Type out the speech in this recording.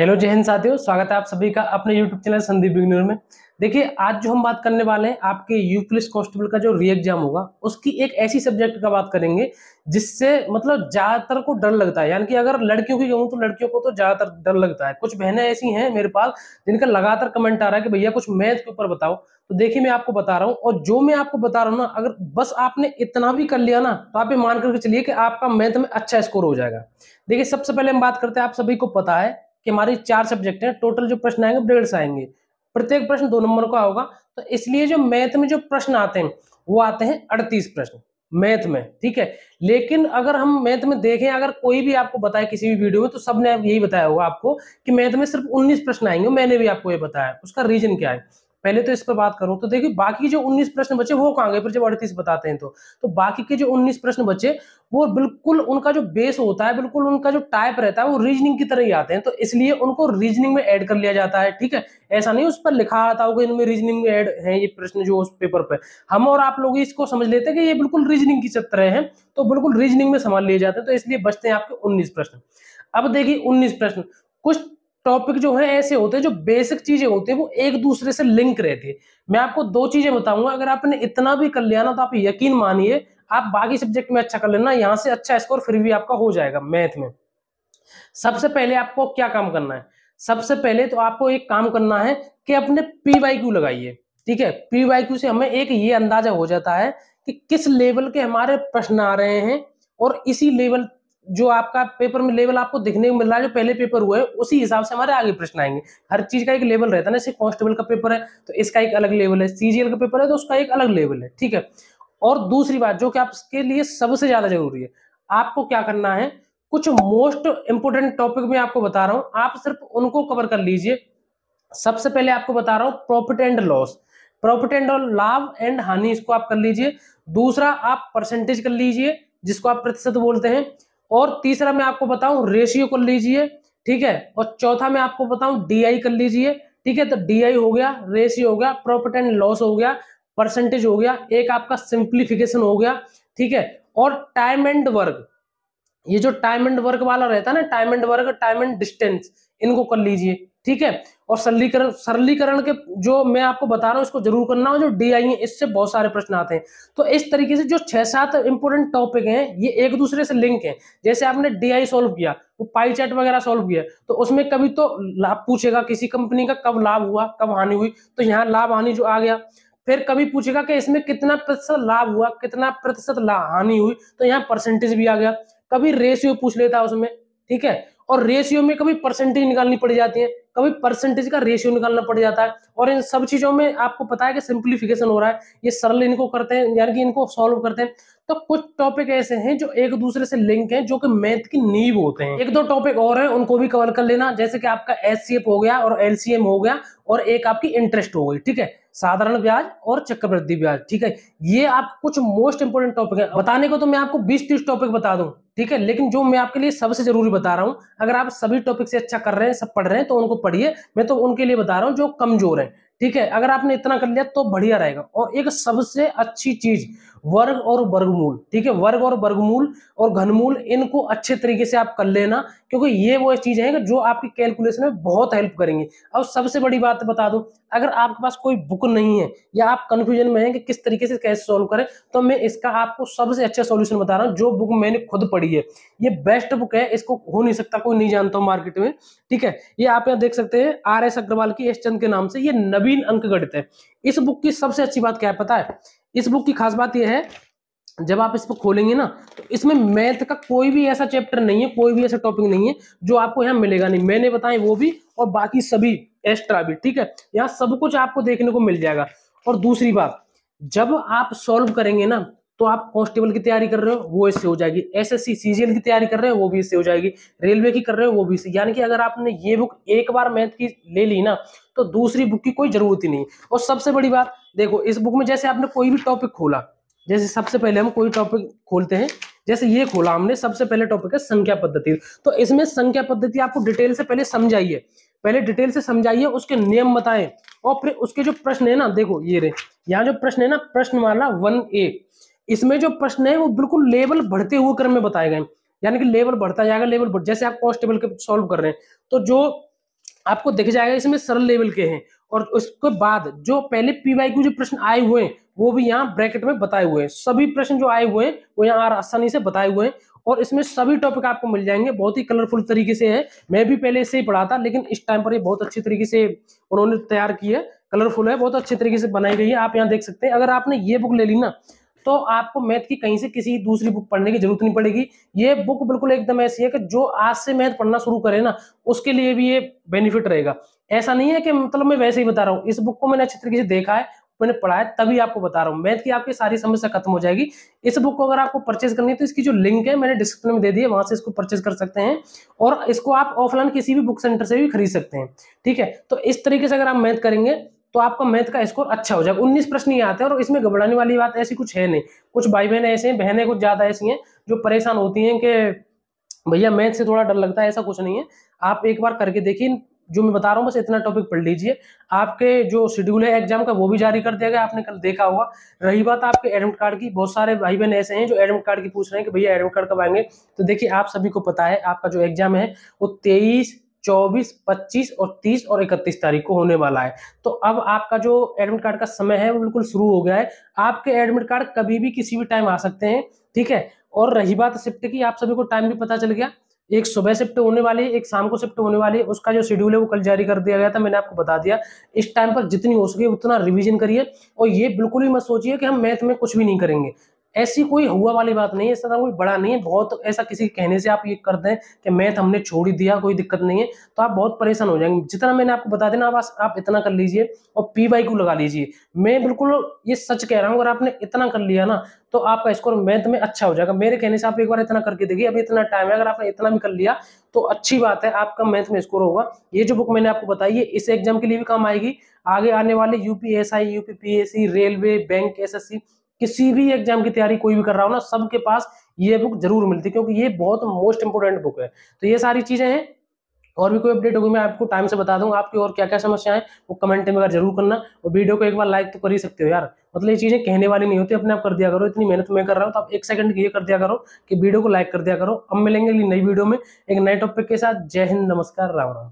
Hello जय हिंद साथियों, स्वागत है आप सभी का अपने यूट्यूब चैनल संदीप बिगनर में। देखिए, आज जो हम बात करने वाले हैं आपके यूपी पुलिस कांस्टेबल का जो री एग्जाम होगा उसकी एक ऐसी सब्जेक्ट का बात करेंगे जिससे मतलब ज्यादातर को डर लगता है। यानी कि अगर लड़कियों की कहूँ तो लड़कियों को तो ज्यादातर डर लगता है। कुछ बहनें ऐसी हैं मेरे पास जिनका लगातार कमेंट आ रहा है कि भैया कुछ मैथ के ऊपर बताओ। तो देखिए, मैं आपको बता रहा हूँ, और जो मैं आपको बता रहा हूँ ना, अगर बस आपने इतना भी कर लिया ना तो आप ये मान करके चलिए कि आपका मैथ में अच्छा स्कोर हो जाएगा। देखिए, सबसे पहले हम बात करते हैं, आप सभी को पता है कि हमारी 4 सब्जेक्ट हैं, टोटल जो प्रश्न आएंगे 150 आएंगे। प्रत्येक प्रश्न 2 नंबर का होगा। तो इसलिए जो मैथ में जो प्रश्न आते हैं वो आते हैं 38 प्रश्न मैथ में, ठीक है। लेकिन अगर हम मैथ में देखें, अगर कोई भी आपको बताए किसी भी वीडियो में, तो सबने यही बताया होगा आपको कि मैथ में सिर्फ 19 प्रश्न आएंगे। मैंने भी आपको ये बताया, उसका रीजन क्या है। पहले तो इस पर बात करूं तो देखिए, बाकी जो 19 प्रश्न बचे वो कहां गए फिर जब 38 बताते हैं तो बाकी के जो 19 प्रश्न बचे वो बिल्कुल उनका जो बेस होता है, बिल्कुल उनका जो टाइप रहता है वो रीजनिंग की तरह ही आते हैं। तो इसलिए उनको रीजनिंग में ऐड कर लिया जाता है, ठीक है। ऐसा नहीं उस पर लिखा आता होगा इनमें रीजनिंग में ऐड है ये प्रश्न जो उस पेपर पे। हम और आप लोग इसको समझ लेते हैं कि ये बिल्कुल रीजनिंग की तरह है, तो बिल्कुल रीजनिंग में संभाल लिए जाते हैं। तो इसलिए बचते हैं आपके 19 प्रश्न। अब देखिए, 19 प्रश्न, कुछ टॉपिक जो है ऐसे होते हैं जो बेसिक चीजें होती है वो एक दूसरे से लिंक रहती है। मैं आपको 2 चीजें बताऊंगा, अगर आपने इतना भी कर लिया ना तो आप यकीन मानिए आप बाकी सब्जेक्ट में अच्छा कर लेना, यहां से अच्छा स्कोर फिर भी आपका हो जाएगा मैथ में। सबसे पहले आपको क्या काम करना है? सबसे पहले तो आपको एक काम करना है कि अपने पीवाईक्यू लगाइए, ठीक है। पीवाईक्यू से हमें एक ये अंदाजा हो जाता है कि किस लेवल के हमारे प्रश्न आ रहे हैं, और इसी लेवल जो आपका पेपर में लेवल आपको देखने को मिल रहा है, जो पहले पेपर हुआ है उसी हिसाब से हमारे आगे प्रश्न आएंगे। हर चीज का एक लेवल रहता है ना, जैसे कांस्टेबल का पेपर है तो इसका एक अलग लेवल है, सीजीएल का पेपर है तो उसका एक अलग लेवल है, ठीक है। और दूसरी बात जो कि आपके लिए सबसे ज्यादा जरूरी है, आपको क्या करना है, कुछ मोस्ट इंपोर्टेंट टॉपिक में आपको बता रहा हूं, आप सिर्फ उनको कवर कर लीजिए। सबसे पहले आपको बता रहा हूं profit and loss, profit and लाभ एंड हानि, इसको आप कर लीजिए। दूसरा आप परसेंटेज कर लीजिए जिसको आप प्रतिशत बोलते हैं। और तीसरा मैं आपको बताऊं रेशियो कर लीजिए, ठीक है। और चौथा मैं आपको बताऊं डीआई कर लीजिए, ठीक है। तो डीआई हो गया, रेशियो हो गया, प्रॉफिट एंड लॉस हो गया, परसेंटेज हो गया, एक आपका सिंप्लीफिकेशन हो गया, ठीक है। और टाइम एंड वर्क, ये जो टाइम एंड वर्क वाला रहता है ना, time and work, time and distance, इनको कर लीजिए, ठीक है। और सरलीकरण, सरलीकरण के जो मैं आपको बता रहा हूं इसको जरूर करना हो, जो डीआई है इससे बहुत सारे प्रश्न आते हैं। तो इस तरीके से जो 6-7 इंपोर्टेंट टॉपिक हैं ये एक दूसरे से लिंक है। जैसे आपने डीआई सॉल्व किया, वो पाई चार्ट वगैरह सॉल्व किया, तो उसमें कभी तो लाभ पूछेगा किसी कंपनी का, कब लाभ हुआ कब हानि हुई, तो यहाँ लाभ हानि जो आ गया। फिर कभी पूछेगा कि इसमें कितना प्रतिशत लाभ हुआ कितना प्रतिशत हानि हुई, तो यहाँ परसेंटेज भी आ गया। कभी रेशियो पूछ लेता है उसमें, ठीक है। और रेशियो में कभी परसेंटेज निकालनी पड़ जाती है, कभी परसेंटेज का रेशियो निकालना पड़ जाता है। और इन सब चीजों में आपको पता है कि सिंप्लीफिकेशन हो रहा है, ये सरल इनको करते हैं, यानी कि इनको सॉल्व करते हैं। तो कुछ टॉपिक ऐसे हैं जो एक दूसरे से लिंक हैं, जो कि मैथ की नींव होते हैं। 1-2 टॉपिक और हैं, उनको भी कवर कर लेना, जैसे कि आपका एचसीएफ हो गया और एलसीएम हो गया, और एक आपकी इंटरेस्ट हो गई, ठीक है, साधारण ब्याज और चक्रवृद्धि ब्याज, ठीक है। ये आप कुछ मोस्ट इंपोर्टेंट टॉपिक है। बताने को तो मैं आपको 20-30 टॉपिक बता दूं, ठीक है, लेकिन जो मैं आपके लिए सबसे जरूरी बता रहा हूं, अगर आप सभी टॉपिक से अच्छा कर रहे हैं, सब पढ़ रहे हैं, तो उनको पढ़िए। मैं तो उनके लिए बता रहा हूं जो कमजोर है, ठीक है। अगर आपने इतना कर लिया तो बढ़िया रहेगा। और एक सबसे अच्छी चीज, वर्ग और वर्गमूल, ठीक है, वर्ग और वर्गमूल और घनमूल, इनको अच्छे तरीके से आप कर लेना, क्योंकि ये वो चीजें हैं जो आपकी कैलकुलेशन में बहुत हेल्प करेंगी। और सबसे बड़ी बात बता दूं, अगर आपके पास कोई बुक नहीं है या आप कंफ्यूजन में हैं कि किस तरीके से कैसे सॉल्व करें, तो मैं इसका आपको सबसे अच्छा सॉल्यूशन बता रहा हूं, जो बुक मैंने खुद पढ़ी है। ये बेस्ट बुक है, इसको हो नहीं सकता कोई नहीं जानता हूं मार्केट में, ठीक है। ये आप यहाँ देख सकते हैं, आर.एस. अग्रवाल की एस चंद के नाम से, ये नवीन अंकगणित है। इस बुक की सबसे अच्छी बात क्या है पता है? इस बुक की खास बात यह है, जब आप इसको खोलेंगे ना तो इसमें मैथ का कोई भी ऐसा चैप्टर नहीं है, कोई भी ऐसा टॉपिक नहीं है जो आपको यहाँ मिलेगा नहीं। मैंने बताए वो भी और बाकी सभी एक्स्ट्रा भी, ठीक है। यहाँ सब कुछ आपको देखने को मिल जाएगा। और दूसरी बात, जब आप सॉल्व करेंगे ना, तो आप कांस्टेबल की तैयारी कर रहे हो वो इससे हो जाएगी, एसएससी सीजीएल की तैयारी कर रहे हो वो भी इससे हो जाएगी, रेलवे की कर रहे हो वो भी इससे। यानी कि अगर आपने ये बुक एक बार मैथ की ले ली ना, तो दूसरी बुक की कोई जरूरत ही नहीं। और सबसे बड़ी बात देखो, इस बुक में जैसे आपने कोई भी टॉपिक खोला, जैसे सबसे पहले हम कोई टॉपिक खोलते हैं, जैसे ये खोला हमने, सबसे पहले टॉपिक है संख्या पद्धति। तो इसमें संख्या पद्धति आपको डिटेल से पहले समझाइए, पहले डिटेल से समझाइए, उसके नियम बताएं, और फिर उसके जो प्रश्न है ना, देखो ये रहे, यहाँ जो प्रश्न है ना, प्रश्न वाला 1A, इसमें जो प्रश्न है वो बिल्कुल लेवल बढ़ते हुए क्रम में बताए गए, यानी कि लेवल बढ़ता जाएगा, लेवल बढ़, जैसे आप कांस्टेबल के सॉल्व कर रहे हैं, तो जो आपको दिख जाएगा इसमें सरल लेवल के हैं, और उसके बाद जो पहले पीवाईक्यू जो प्रश्न आए हुए हैं वो भी यहाँ ब्रैकेट में बताए हुए हैं। सभी प्रश्न जो आए हुए हैं वो यहाँ आसानी से बताए हुए हैं, और इसमें सभी टॉपिक आपको मिल जाएंगे। बहुत ही कलरफुल तरीके से है, मैं भी पहले इससे ही पढ़ा था, लेकिन इस टाइम पर ये बहुत अच्छी तरीके से उन्होंने तैयार की है, कलरफुल है, बहुत अच्छे तरीके से बनाई गई है। आप यहाँ देख सकते हैं, अगर आपने ये बुक ले ली ना तो आपको मैथ की कहीं से किसी दूसरी बुक पढ़ने की जरूरत नहीं पड़ेगी। ये बुक बिल्कुल एकदम ऐसी है कि जो आज से मैथ पढ़ना शुरू करे ना उसके लिए भी ये बेनिफिट रहेगा। ऐसा नहीं है कि मतलब मैं वैसे ही बता रहा हूँ, इस बुक को मैंने अच्छी तरीके से देखा है, मैंने पढ़ा है, तभी आपको बता रहा हूँ। मैथ की आपकी सारी समस्या खत्म हो जाएगी। इस बुक को अगर आपको परचेज करनी है तो इसकी जो लिंक है मैंने डिस्क्रिप्शन में दे दी है, वहां से इसको परचेज कर सकते हैं, और इसको आप ऑफलाइन किसी भी बुक सेंटर से भी खरीद सकते हैं। ठीक है, तो इस तरीके से अगर आप मैथ करेंगे तो आपका मैथ का स्कोर अच्छा हो जाएगा। 19 प्रश्न ही आते हैं, और इसमें घबराने वाली बात ऐसी कुछ है नहीं। कुछ भाई बहन ऐसे हैं, बहनें कुछ ज्यादा ऐसी हैं जो परेशान होती हैं कि भैया मैथ से थोड़ा डर लगता है, ऐसा कुछ नहीं है। आप एक बार करके देखिए, जो मैं बता रहा हूँ बस इतना टॉपिक पढ़ लीजिए। आपके जो शेड्यूल है एग्जाम का वो भी जारी कर दिया गया, आपने कल देखा होगा। रही बात आपके एडमिट कार्ड की, बहुत सारे भाई बहन ऐसे हैं जो एडमिट कार्ड की पूछ रहे हैं कि भैया एडमिट कार्ड कब आएंगे। तो देखिए, आप सभी को पता है आपका जो एग्जाम है वो 23, 24, 25 और 30 और 31 तारीख को होने वाला है। तो अब आपका जो एडमिट कार्ड का समय है वो बिल्कुल शुरू हो गया है। आपके एडमिट कार्ड कभी भी किसी भी टाइम आ सकते हैं। ठीक है, और रही बात शिफ्ट की, आप सभी को टाइम भी पता चल गया। एक सुबह शिफ्ट होने वाली है, एक शाम को शिफ्ट होने वाली है। उसका जो शेड्यूल है वो कल जारी कर दिया गया था, मैंने आपको बता दिया। इस टाइम पर जितनी हो सके उतना रिवीजन करिए, और ये बिल्कुल भी मत सोचिए कि हम मैथ में कुछ भी नहीं करेंगे। ऐसी कोई हुआ वाली बात नहीं है, ऐसा कोई बड़ा नहीं है। बहुत ऐसा किसी के कहने से आप ये कर दें कि मैथ हमने छोड़ ही दिया, कोई दिक्कत नहीं है, तो आप बहुत परेशान हो जाएंगे। जितना मैंने आपको बता देना आप इतना कर लीजिए, और पीवाईक्यू लगा लीजिए। मैं बिल्कुल ये सच कह रहा हूँ, अगर आपने इतना कर लिया ना तो आपका स्कोर मैथ में अच्छा हो जाएगा। मेरे कहने से आप एक बार इतना करके देखिए, अभी इतना टाइम है, अगर आपने इतना भी कर लिया तो अच्छी बात है, आपका मैथ में स्कोर होगा। ये जो बुक मैंने आपको बताई है इस एग्जाम के लिए भी काम आएगी। आगे आने वाले UPSI, UPPSC, railway, bank, SSC, किसी भी एग्जाम की तैयारी कोई भी कर रहा हो ना, सबके पास ये बुक जरूर मिलती है, क्योंकि ये बहुत मोस्ट इंपोर्टेंट बुक है। तो ये सारी चीजें हैं, और भी कोई अपडेट होगी मैं आपको टाइम से बता दूंगा। आपकी और क्या क्या समस्या है वो कमेंट में अगर जरूर करना, और वीडियो को एक बार लाइक तो कर ही सकते हो यार। मतलब ये चीजें कहने वाली नहीं होती, अपने आप कर दिया करो। इतनी मेहनत मैं कर रहा हूँ तो आप 1 सेकंड की ये कर दिया करो कि वीडियो को लाइक कर दिया करो। अब मिलेंगे नई वीडियो में एक नए टॉपिक के साथ। जय हिंद, नमस्कार, राम राम।